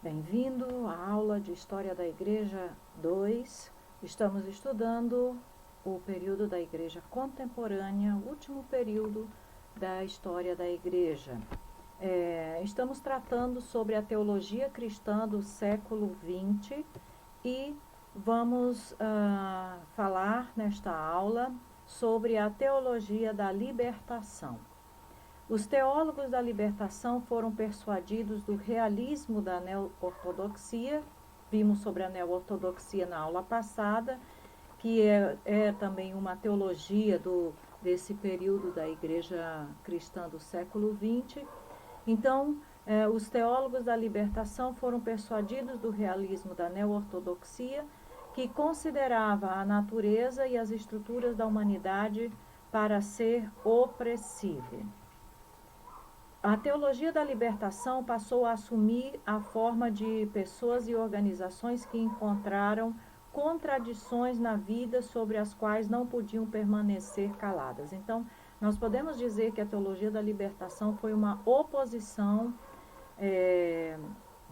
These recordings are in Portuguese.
Bem-vindo à aula de História da Igreja 2. Estamos estudando o período da Igreja Contemporânea, o último período da história da Igreja. Estamos tratando sobre a teologia cristã do século XX e vamos falar nesta aula sobre a teologia da libertação. Os teólogos da libertação foram persuadidos do realismo da neo-ortodoxia. Vimos sobre a neo-ortodoxia na aula passada, que é também uma teologia desse período da igreja cristã do século XX. Então, os teólogos da libertação foram persuadidos do realismo da neo-ortodoxia, que considerava a natureza e as estruturas da humanidade para ser opressiva. A teologia da libertação passou a assumir a forma de pessoas e organizações que encontraram contradições na vida sobre as quais não podiam permanecer caladas. Então, nós podemos dizer que a teologia da libertação foi uma oposição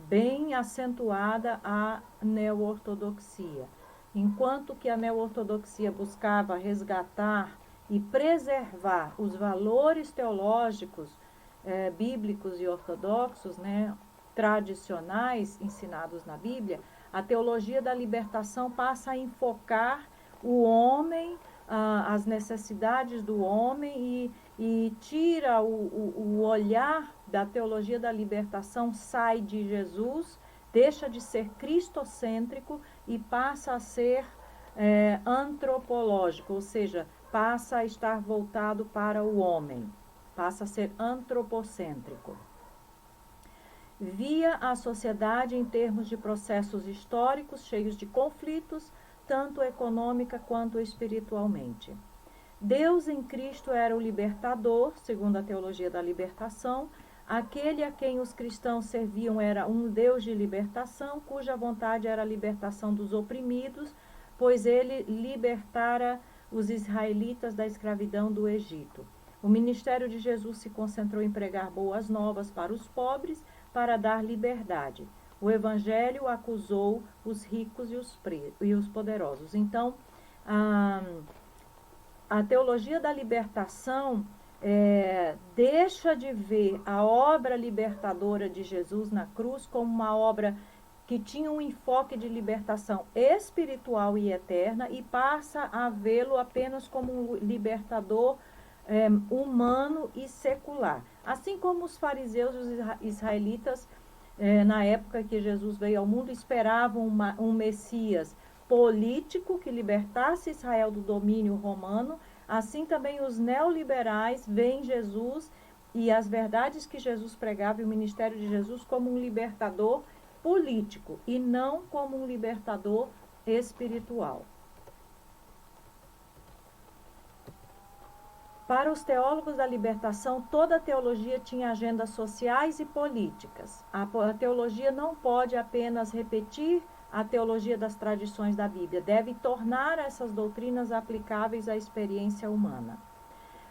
bem acentuada à neo-ortodoxia. Enquanto que a neo-ortodoxia buscava resgatar e preservar os valores teológicos bíblicos e ortodoxos, tradicionais ensinados na Bíblia, a teologia da libertação passa a enfocar o homem, as necessidades do homem e tira o olhar da teologia da libertação, sai de Jesus, deixa de ser cristocêntrico e passa a ser antropológico, ou seja, passa a estar voltado para o homem. Passa a ser antropocêntrico. Via a sociedade em termos de processos históricos cheios de conflitos, tanto econômica quanto espiritualmente. Deus em Cristo era o libertador, segundo a teologia da libertação. Aquele a quem os cristãos serviam era um Deus de libertação, cuja vontade era a libertação dos oprimidos, pois ele libertara os israelitas da escravidão do Egito. O ministério de Jesus se concentrou em pregar boas novas para os pobres, para dar liberdade. O evangelho acusou os ricos e os poderosos. Então, a teologia da libertação deixa de ver a obra libertadora de Jesus na cruz como uma obra que tinha um enfoque de libertação espiritual e eterna e passa a vê-lo apenas como um libertador humano e secular. Assim como os fariseus e os israelitas, na época que Jesus veio ao mundo, esperavam um Messias político que libertasse Israel do domínio romano, assim também os neoliberais veem Jesus e as verdades que Jesus pregava e o ministério de Jesus como um libertador político e não como um libertador espiritual. Para os teólogos da libertação, toda a teologia tinha agendas sociais e políticas. A teologia não pode apenas repetir a teologia das tradições da Bíblia, deve tornar essas doutrinas aplicáveis à experiência humana.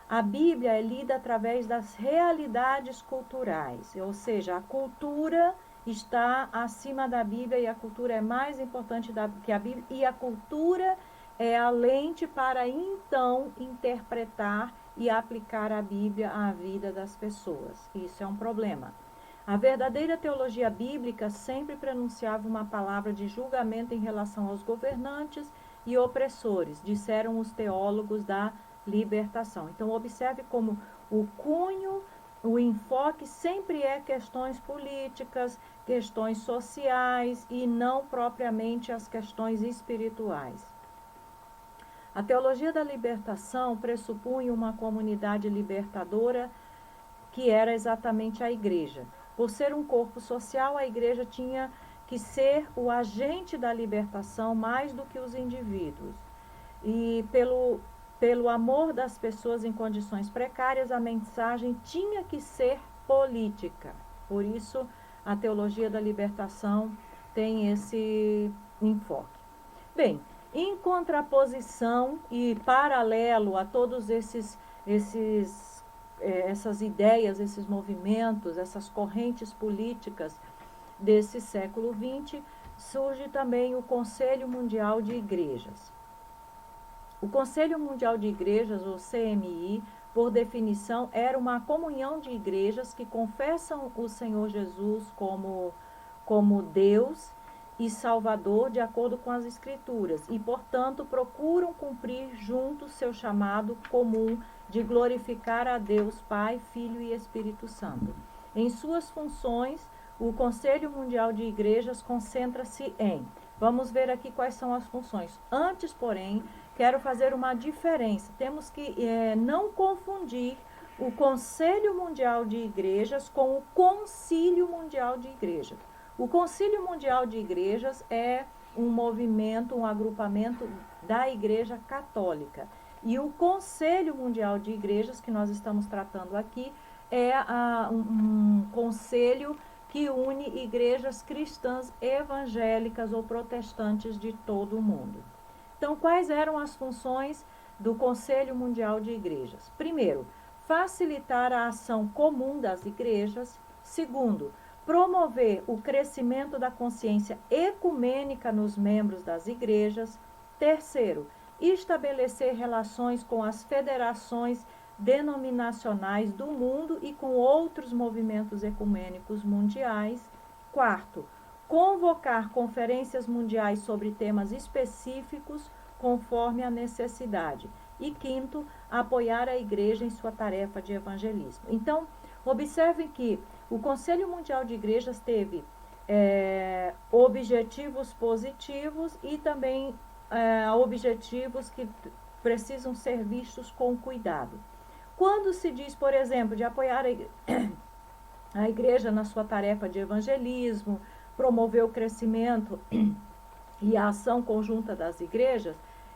A Bíblia é lida através das realidades culturais, ou seja, a cultura está acima da Bíblia e a cultura é mais importante que a Bíblia, e a cultura é a lente para então interpretar e aplicar a Bíblia à vida das pessoas. Isso é um problema. A verdadeira teologia bíblica sempre pronunciava uma palavra de julgamento em relação aos governantes e opressores, disseram os teólogos da libertação. Então, observe como o cunho, o enfoque sempre é questões políticas, questões sociais e não propriamente as questões espirituais. A teologia da libertação pressupunha uma comunidade libertadora que era exatamente a igreja. Por ser um corpo social, a igreja tinha que ser o agente da libertação mais do que os indivíduos. E pelo amor das pessoas em condições precárias, a mensagem tinha que ser política. Por isso, a teologia da libertação tem esse enfoque. Bem, em contraposição e paralelo a todos essas ideias, esses movimentos, essas correntes políticas desse século XX, surge também o Conselho Mundial de Igrejas. O Conselho Mundial de Igrejas, ou CMI, por definição, era uma comunhão de igrejas que confessam o Senhor Jesus como Deus e Salvador, de acordo com as Escrituras, e, portanto, procuram cumprir juntos seu chamado comum de glorificar a Deus Pai, Filho e Espírito Santo. Em suas funções, o Conselho Mundial de Igrejas concentra-se em... Vamos ver aqui quais são as funções. Antes, porém, quero fazer uma diferença. Temos que não confundir o Conselho Mundial de Igrejas com o Concílio Mundial de Igrejas. O Concílio Mundial de Igrejas é um movimento, um agrupamento da Igreja Católica. E o Conselho Mundial de Igrejas, que nós estamos tratando aqui, é um conselho que une igrejas cristãs evangélicas ou protestantes de todo o mundo. Então, quais eram as funções do Conselho Mundial de Igrejas? Primeiro, facilitar a ação comum das igrejas. Segundo, promover o crescimento da consciência ecumênica nos membros das igrejas. Terceiro, estabelecer relações com as federações denominacionais do mundo e com outros movimentos ecumênicos mundiais. Quarto, convocar conferências mundiais sobre temas específicos conforme a necessidade. E quinto, apoiar a igreja em sua tarefa de evangelismo. Então, observem que o Conselho Mundial de Igrejas teve objetivos positivos e também objetivos que precisam ser vistos com cuidado. Quando se diz, por exemplo, de apoiar a igreja na sua tarefa de evangelismo, promover o crescimento e a ação conjunta das igrejas,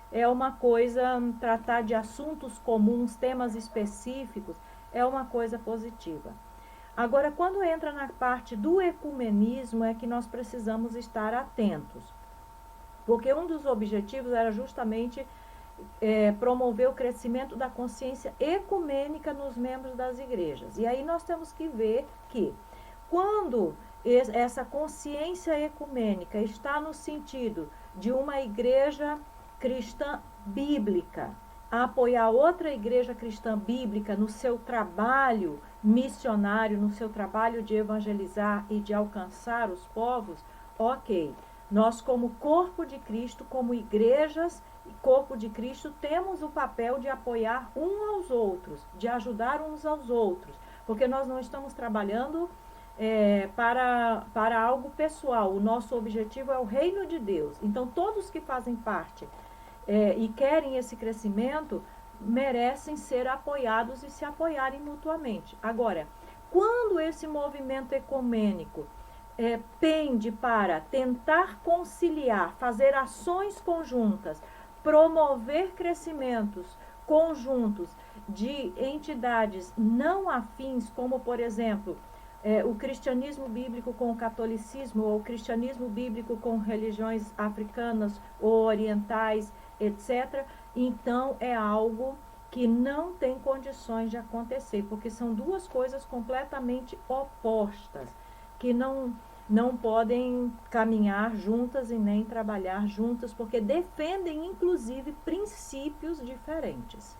é uma coisa, tratar de assuntos comuns, temas específicos, é uma coisa positiva. Agora, quando entra na parte do ecumenismo, é que nós precisamos estar atentos. Porque um dos objetivos era justamente promover o crescimento da consciência ecumênica nos membros das igrejas. E aí nós temos que ver que, quando essa consciência ecumênica está no sentido de uma igreja cristã bíblica a apoiar outra igreja cristã bíblica no seu trabalho missionário, no seu trabalho de evangelizar e de alcançar os povos, ok. Nós, como corpo de Cristo, como igrejas e corpo de Cristo, temos o papel de apoiar uns aos outros, de ajudar uns aos outros, porque nós não estamos trabalhando para algo pessoal. O nosso objetivo é o reino de Deus. Então, todos que fazem parte e querem esse crescimento, merecem ser apoiados e se apoiarem mutuamente. Agora, quando esse movimento ecumênico pende para tentar conciliar, fazer ações conjuntas, promover crescimentos conjuntos de entidades não afins, como, por exemplo, o cristianismo bíblico com o catolicismo, ou o cristianismo bíblico com religiões africanas ou orientais, etc., então é algo que não tem condições de acontecer, porque são duas coisas completamente opostas, que não podem caminhar juntas e nem trabalhar juntas, porque defendem, inclusive, princípios diferentes.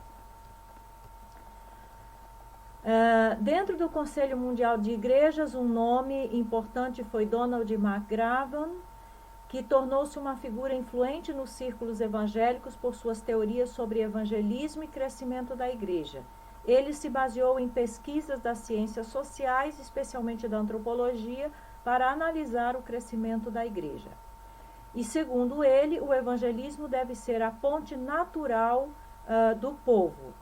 Dentro do Conselho Mundial de Igrejas, um nome importante foi Donald McGavran, que tornou-se uma figura influente nos círculos evangélicos por suas teorias sobre evangelismo e crescimento da igreja. Ele se baseou em pesquisas das ciências sociais, especialmente da antropologia, para analisar o crescimento da igreja. E, segundo ele, o evangelismo deve ser a ponte natural do povo,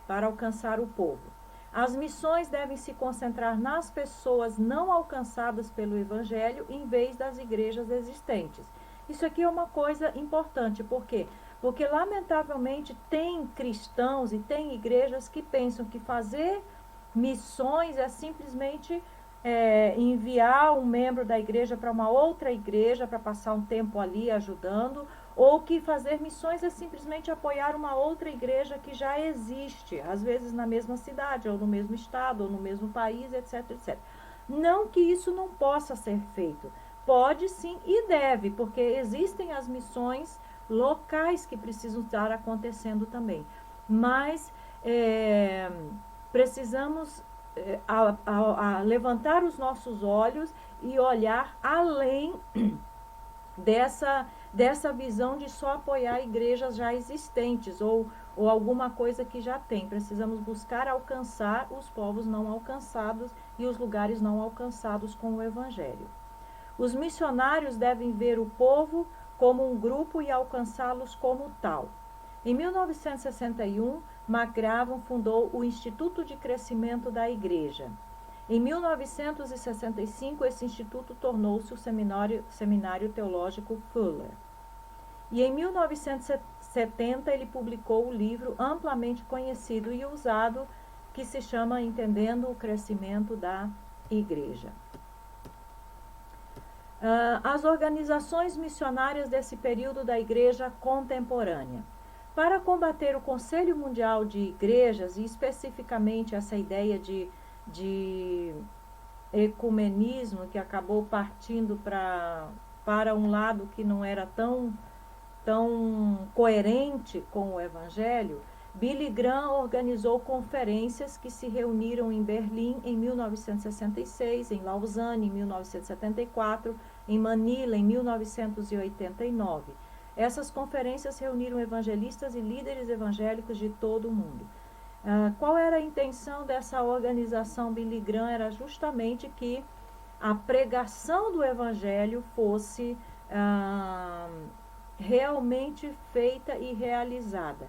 para alcançar o povo. As missões devem se concentrar nas pessoas não alcançadas pelo evangelho, em vez das igrejas existentes. Isso aqui é uma coisa importante, por quê? Porque, lamentavelmente, tem cristãos e tem igrejas que pensam que fazer missões é simplesmente enviar um membro da igreja para uma outra igreja para passar um tempo ali ajudando, ou que fazer missões é simplesmente apoiar uma outra igreja que já existe, às vezes na mesma cidade, ou no mesmo estado, ou no mesmo país, etc, etc. Não que isso não possa ser feito. Pode sim e deve, porque existem as missões locais que precisam estar acontecendo também. Mas precisamos levantar os nossos olhos e olhar além dessa visão de só apoiar igrejas já existentes ou alguma coisa que já tem. Precisamos buscar alcançar os povos não alcançados e os lugares não alcançados com o Evangelho. Os missionários devem ver o povo como um grupo e alcançá-los como tal. Em 1961, McGravon fundou o Instituto de Crescimento da Igreja. Em 1965, esse instituto tornou-se o Seminário Teológico Fuller. E em 1970, ele publicou o livro amplamente conhecido e usado, que se chama Entendendo o Crescimento da Igreja. As organizações missionárias desse período da Igreja contemporânea. Para combater o Conselho Mundial de Igrejas, e especificamente essa ideia de ecumenismo, que acabou partindo para um lado que não era tão coerente com o Evangelho, Billy Graham organizou conferências que se reuniram em Berlim em 1966, em Lausanne em 1974, em Manila em 1989. Essas conferências reuniram evangelistas e líderes evangélicos de todo o mundo. Qual era a intenção dessa organização Billy Graham? Era justamente que a pregação do Evangelho fosse realmente feita e realizada.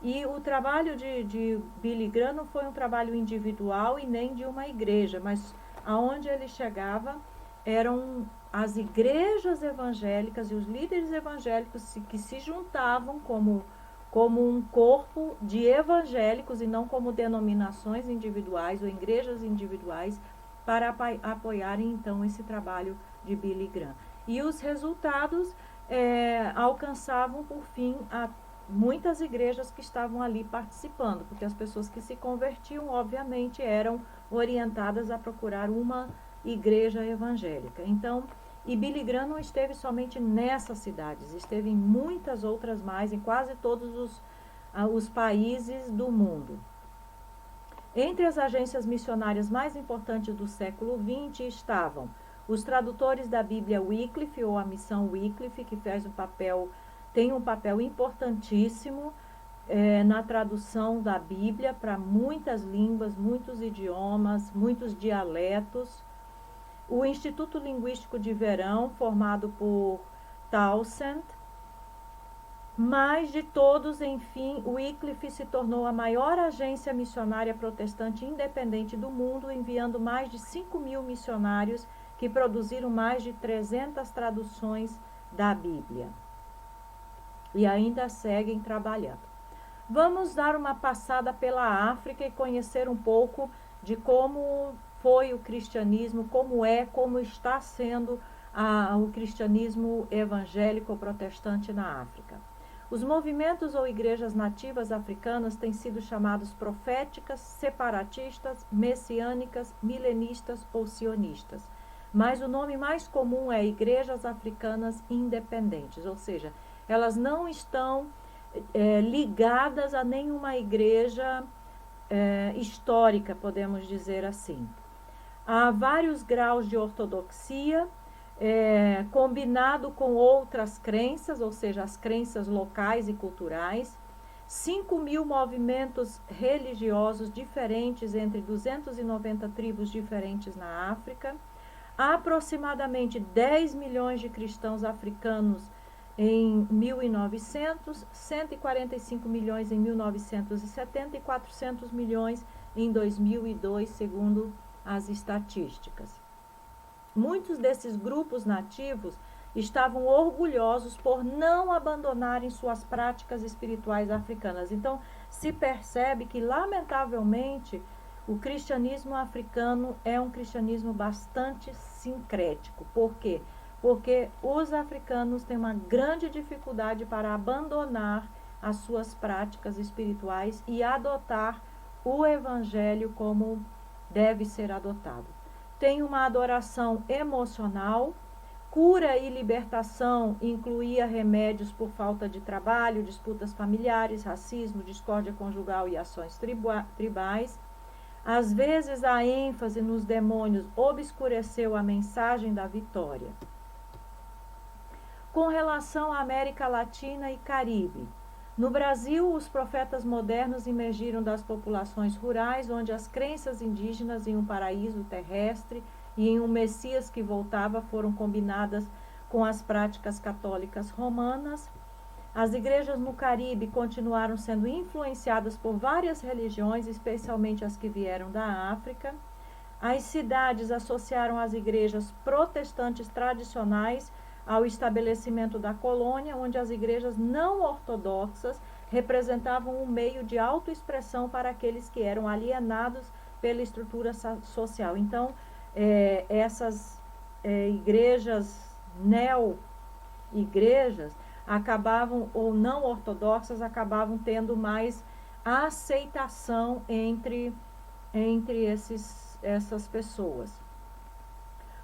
E o trabalho de Billy Graham não foi um trabalho individual e nem de uma igreja, mas aonde ele chegava eram as igrejas evangélicas e os líderes evangélicos que se juntavam como um corpo de evangélicos e não como denominações individuais ou igrejas individuais para apoiarem então esse trabalho de Billy Graham. E os resultados alcançavam por fim a muitas igrejas que estavam ali participando, porque as pessoas que se convertiam, obviamente, eram orientadas a procurar uma igreja evangélica. Então, e Billy Graham não esteve somente nessas cidades, esteve em muitas outras mais, em quase todos os países do mundo. Entre as agências missionárias mais importantes do século XX estavam os tradutores da Bíblia Wycliffe, ou a Missão Wycliffe, que tem um papel importantíssimo na tradução da Bíblia para muitas línguas, muitos idiomas, muitos dialetos. O Instituto Linguístico de Verão, formado por Townsend. Mas de todos, enfim, Wycliffe se tornou a maior agência missionária protestante independente do mundo, enviando mais de 5.000 missionários que produziram mais de 300 traduções da Bíblia. E ainda seguem trabalhando. Vamos dar uma passada pela África e conhecer um pouco de como foi o cristianismo, como está sendo o cristianismo evangélico protestante na África. Os movimentos ou igrejas nativas africanas têm sido chamados proféticas, separatistas, messiânicas, milenistas ou sionistas. Mas o nome mais comum é igrejas africanas independentes, ou seja, elas não estão ligadas a nenhuma igreja histórica, podemos dizer assim. Há vários graus de ortodoxia, combinado com outras crenças, ou seja, as crenças locais e culturais, 5.000 movimentos religiosos diferentes entre 290 tribos diferentes na África, aproximadamente 10 milhões de cristãos africanos em 1900, 145 milhões em 1970 e 400 milhões em 2002, segundo as estatísticas. Muitos desses grupos nativos estavam orgulhosos por não abandonarem suas práticas espirituais africanas. Então, se percebe que, lamentavelmente, o cristianismo africano é um cristianismo bastante sincrético. Por quê? Porque os africanos têm uma grande dificuldade para abandonar as suas práticas espirituais e adotar o evangelho como deve ser adotado. tem uma adoração emocional. Cura e libertação incluía remédios por falta de trabalho, disputas familiares, racismo, discórdia conjugal e ações tribais. Às vezes, a ênfase nos demônios obscureceu a mensagem da vitória. Com relação à América Latina e Caribe, no Brasil, os profetas modernos emergiram das populações rurais, onde as crenças indígenas em um paraíso terrestre e em um Messias que voltava foram combinadas com as práticas católicas romanas. As igrejas no Caribe continuaram sendo influenciadas por várias religiões, especialmente as que vieram da África. As cidades associaram as igrejas protestantes tradicionais ao estabelecimento da colônia, onde as igrejas não ortodoxas representavam um meio de autoexpressão para aqueles que eram alienados pela estrutura social. Então, essas igrejas, neo-igrejas, acabavam, ou não ortodoxas, acabavam tendo mais aceitação entre essas pessoas.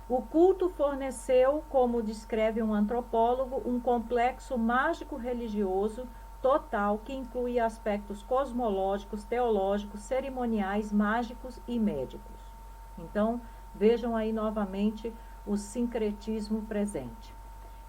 O culto forneceu, como descreve um antropólogo, um complexo mágico-religioso total que incluía aspectos cosmológicos, teológicos, cerimoniais, mágicos e médicos. Então, vejam aí novamente o sincretismo presente.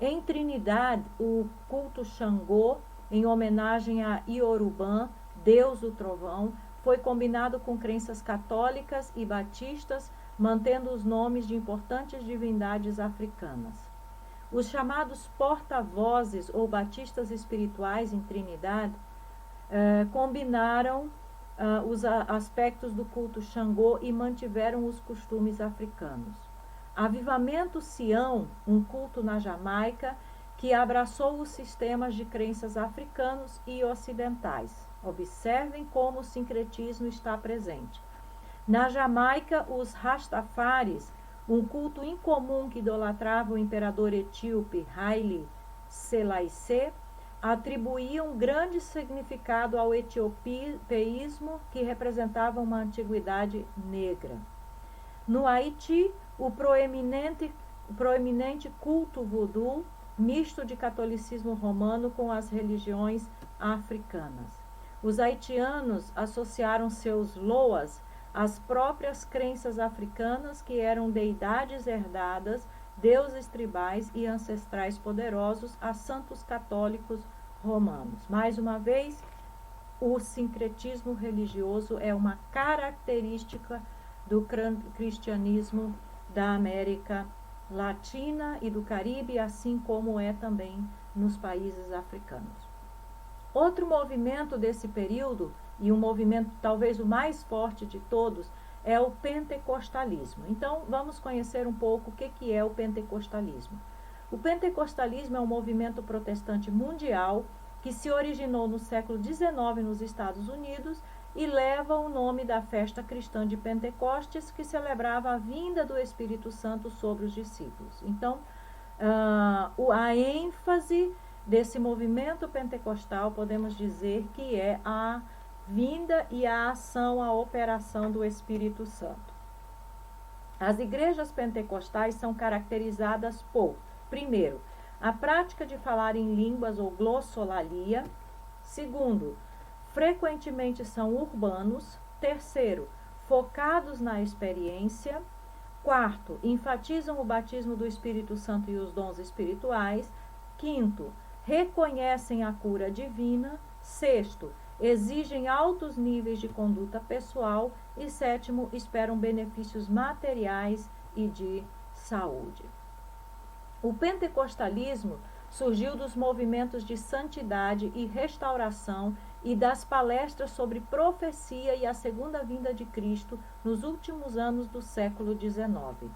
Em Trinidad, o culto Xangô, em homenagem a Iorubã, deus do trovão, foi combinado com crenças católicas e batistas, mantendo os nomes de importantes divindades africanas. Os chamados porta-vozes ou batistas espirituais em Trinidad combinaram os aspectos do culto Xangô e mantiveram os costumes africanos. Avivamento Sião, um culto na Jamaica, que abraçou os sistemas de crenças africanos e ocidentais. Observem como o sincretismo está presente. Na Jamaica, os Rastafaris, um culto incomum que idolatrava o imperador etíope Haile Selassie, atribuíam grande significado ao etiopeísmo, que representava uma antiguidade negra. No Haiti, o proeminente culto voodoo, misto de catolicismo romano com as religiões africanas. Os haitianos associaram seus loas às próprias crenças africanas, que eram deidades herdadas, deuses tribais e ancestrais poderosos a santos católicos romanos. Mais uma vez, o sincretismo religioso é uma característica do cristianismo da América Latina e do Caribe, assim como é também nos países africanos. Outro movimento desse período, e um movimento talvez o mais forte de todos, é o pentecostalismo. Então, vamos conhecer um pouco o que é o pentecostalismo. O pentecostalismo é um movimento protestante mundial que se originou no século XIX nos Estados Unidos e leva o nome da festa cristã de Pentecostes, que celebrava a vinda do Espírito Santo sobre os discípulos. Então, a ênfase desse movimento pentecostal, podemos dizer que é a vinda e a ação, a operação do Espírito Santo. As igrejas pentecostais são caracterizadas por, primeiro, a prática de falar em línguas ou glossolalia. Segundo, frequentemente são urbanos. Terceiro, focados na experiência. Quarto, enfatizam o batismo do Espírito Santo e os dons espirituais. Quinto, reconhecem a cura divina. Sexto, exigem altos níveis de conduta pessoal. E sétimo, esperam benefícios materiais e de saúde. O pentecostalismo surgiu dos movimentos de santidade e restauração e das palestras sobre profecia e a segunda vinda de Cristo nos últimos anos do século XIX.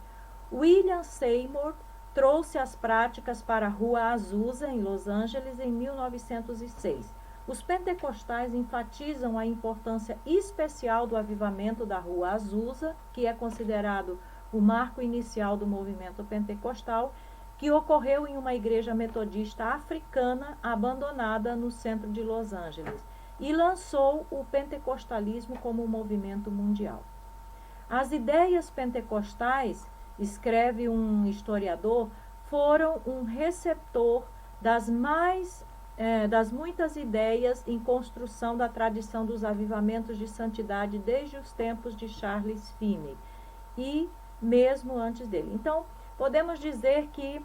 William Seymour trouxe as práticas para a Rua Azusa, em Los Angeles, em 1906. Os pentecostais enfatizam a importância especial do avivamento da Rua Azusa, que é considerado o marco inicial do movimento pentecostal, que ocorreu em uma igreja metodista africana abandonada no centro de Los Angeles, e lançou o pentecostalismo como um movimento mundial. As ideias pentecostais, escreve um historiador, foram um receptor das muitas ideias em construção da tradição dos avivamentos de santidade desde os tempos de Charles Finney e mesmo antes dele. Então, podemos dizer que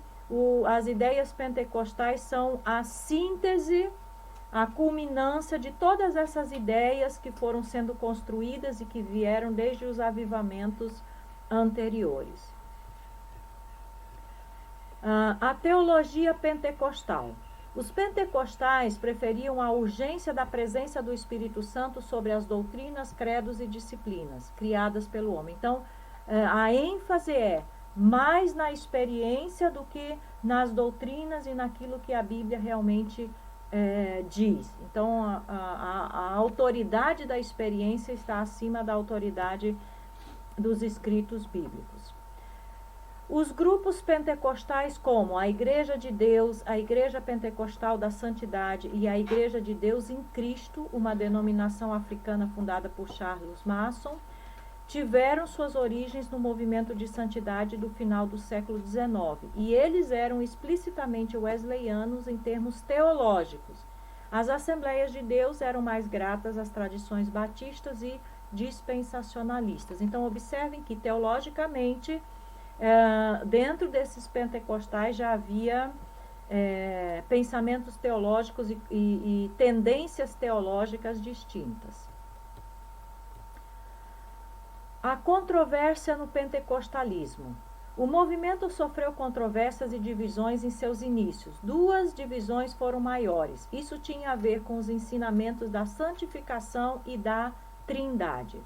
as ideias pentecostais são a síntese, a culminância de todas essas ideias que foram sendo construídas e que vieram desde os avivamentos anteriores. A teologia pentecostal. Os pentecostais preferiam a urgência da presença do Espírito Santo sobre as doutrinas, credos e disciplinas criadas pelo homem. Então, a ênfase é mais na experiência do que nas doutrinas e naquilo que a Bíblia realmente diz. Então, a autoridade da experiência está acima da autoridade dos escritos bíblicos. Os grupos pentecostais, como a Igreja de Deus, a Igreja Pentecostal da Santidade e a Igreja de Deus em Cristo, uma denominação africana fundada por Charles Mason, tiveram suas origens no movimento de santidade do final do século XIX, e eles eram explicitamente wesleyanos em termos teológicos. As Assembleias de Deus eram mais gratas às tradições batistas e dispensacionalistas. Então, observem que, teologicamente, dentro desses pentecostais já havia pensamentos teológicos e tendências teológicas distintas. A controvérsia no pentecostalismo. O movimento sofreu controvérsias e divisões em seus inícios. Duas divisões foram maiores. Isso tinha a ver com os ensinamentos da santificação e da trindade.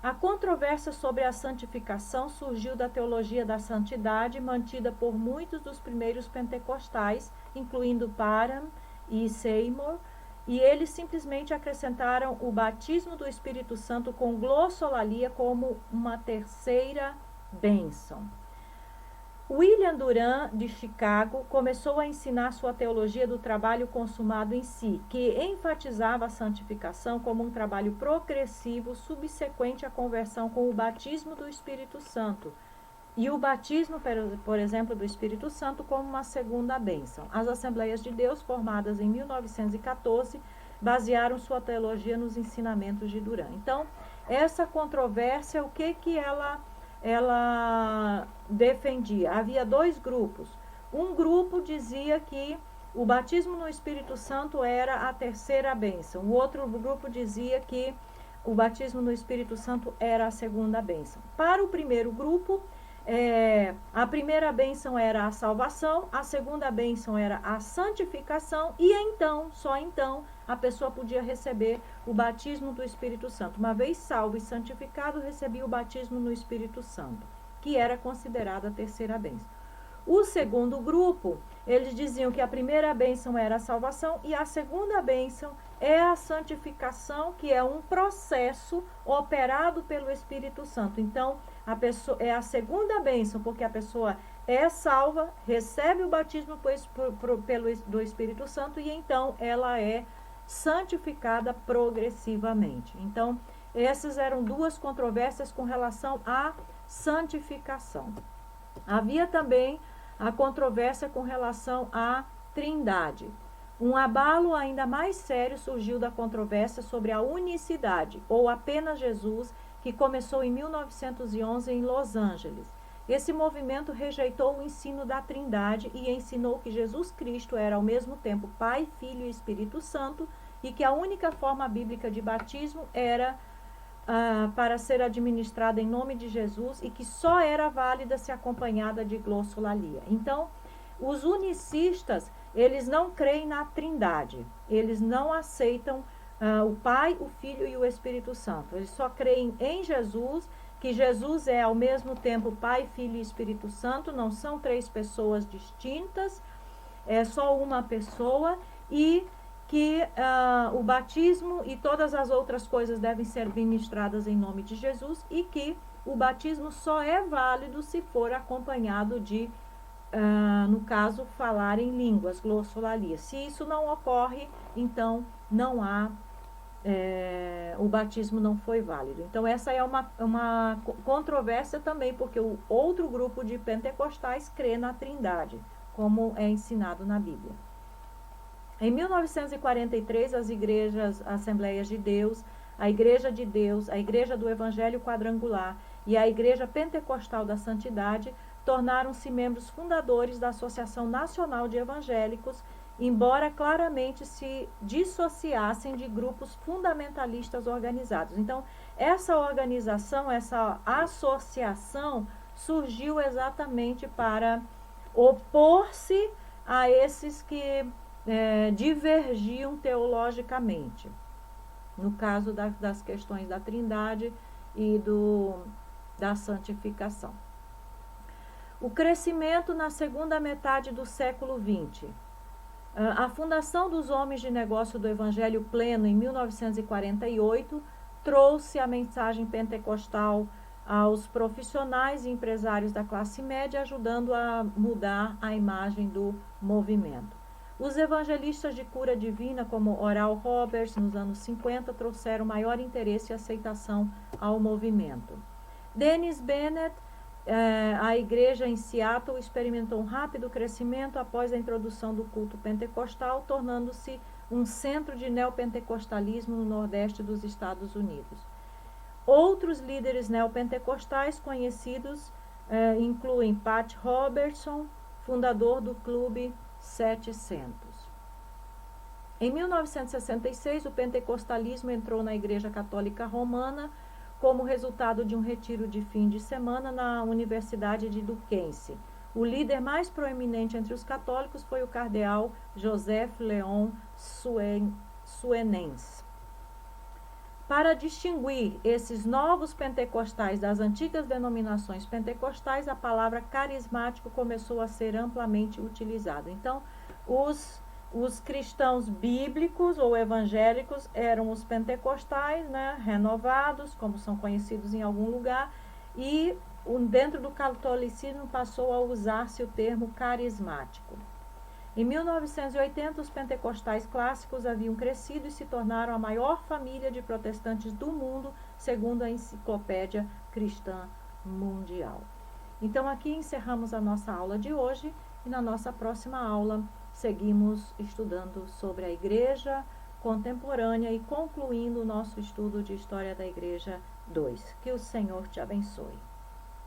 A controvérsia sobre a santificação surgiu da teologia da santidade, mantida por muitos dos primeiros pentecostais, incluindo Parham e Seymour, e eles simplesmente acrescentaram o batismo do Espírito Santo com glossolalia como uma terceira bênção. William Durant, de Chicago, começou a ensinar sua teologia do trabalho consumado em si, que enfatizava a santificação como um trabalho progressivo subsequente à conversão com o batismo do Espírito Santo, e o batismo, por exemplo, do Espírito Santo como uma segunda bênção. As Assembleias de Deus, formadas em 1914, basearam sua teologia nos ensinamentos de Durant. Então, essa controvérsia, o que ela defendia? Havia dois grupos. Um grupo dizia que o batismo no Espírito Santo era a terceira bênção. O outro grupo dizia que o batismo no Espírito Santo era a segunda bênção. Para o primeiro grupo, a primeira bênção era a salvação, a segunda bênção era a santificação, e então, só então, a pessoa podia receber o batismo do Espírito Santo. Uma vez salvo e santificado, recebia o batismo no Espírito Santo, que era considerada a terceira bênção. O segundo grupo, eles diziam que a primeira bênção era a salvação e a segunda bênção é a santificação, que é um processo operado pelo Espírito Santo. Então, a pessoa é a bênção, porque a pessoa é salva, recebe o batismo do Espírito Santo e então ela é santificada progressivamente. Então, essas eram duas controvérsias com relação à santificação. Havia também a controvérsia com relação à trindade. Um abalo ainda mais sério surgiu da controvérsia sobre a unicidade, ou apenas Jesus, que começou em 1911 em Los Angeles. Esse movimento rejeitou o ensino da trindade e ensinou que Jesus Cristo era ao mesmo tempo Pai, Filho e Espírito Santo, e que a única forma bíblica de batismo era para ser administrada em nome de Jesus e que só era válida se acompanhada de glossolalia. Então, os unicistas, eles não creem na trindade, eles não aceitam o Pai, o Filho e o Espírito Santo. Eles só creem em Jesus, que Jesus é ao mesmo tempo Pai, Filho e Espírito Santo, não são três pessoas distintas, é só uma pessoa, e que o batismo e todas as outras coisas devem ser ministradas em nome de Jesus e que o batismo só é válido se for acompanhado de, no caso, falar em línguas, glossolalia. Se isso não ocorre, então não há o batismo não foi válido. Então, essa é uma controvérsia também, porque o outro grupo de pentecostais crê na Trindade, como é ensinado na Bíblia. Em 1943, as igrejas Assembleias de Deus, a Igreja de Deus, a Igreja do Evangelho Quadrangular e a Igreja Pentecostal da Santidade tornaram-se membros fundadores da Associação Nacional de Evangélicos, embora claramente se dissociassem de grupos fundamentalistas organizados. Então, essa organização, essa associação surgiu exatamente para opor-se a esses que divergiam teologicamente, no caso das questões da Trindade e da santificação. O crescimento na segunda metade do século XX. A fundação dos Homens de Negócio do Evangelho Pleno, em 1948, trouxe a mensagem pentecostal aos profissionais e empresários da classe média, ajudando a mudar a imagem do movimento. Os evangelistas de cura divina, como Oral Roberts, nos anos 50, trouxeram maior interesse e aceitação ao movimento. Dennis Bennett, a igreja em Seattle experimentou um rápido crescimento após a introdução do culto pentecostal, tornando-se um centro de neopentecostalismo no nordeste dos Estados Unidos. Outros líderes neopentecostais conhecidos incluem Pat Robertson, fundador do Clube 700. Em 1966, o pentecostalismo entrou na Igreja Católica Romana como resultado de um retiro de fim de semana na Universidade de Duquesne. O líder mais proeminente entre os católicos foi o cardeal Joseph Leon Suenens. Para distinguir esses novos pentecostais das antigas denominações pentecostais, a palavra carismático começou a ser amplamente utilizada. Então, os cristãos bíblicos ou evangélicos eram os pentecostais, renovados, como são conhecidos em algum lugar, e dentro do catolicismo passou a usar-se o termo carismático. Em 1980, os pentecostais clássicos haviam crescido e se tornaram a maior família de protestantes do mundo, segundo a Enciclopédia Cristã Mundial. Então, aqui encerramos a nossa aula de hoje e na nossa próxima aula seguimos estudando sobre a Igreja contemporânea e concluindo o nosso estudo de História da Igreja 2. Que o Senhor te abençoe.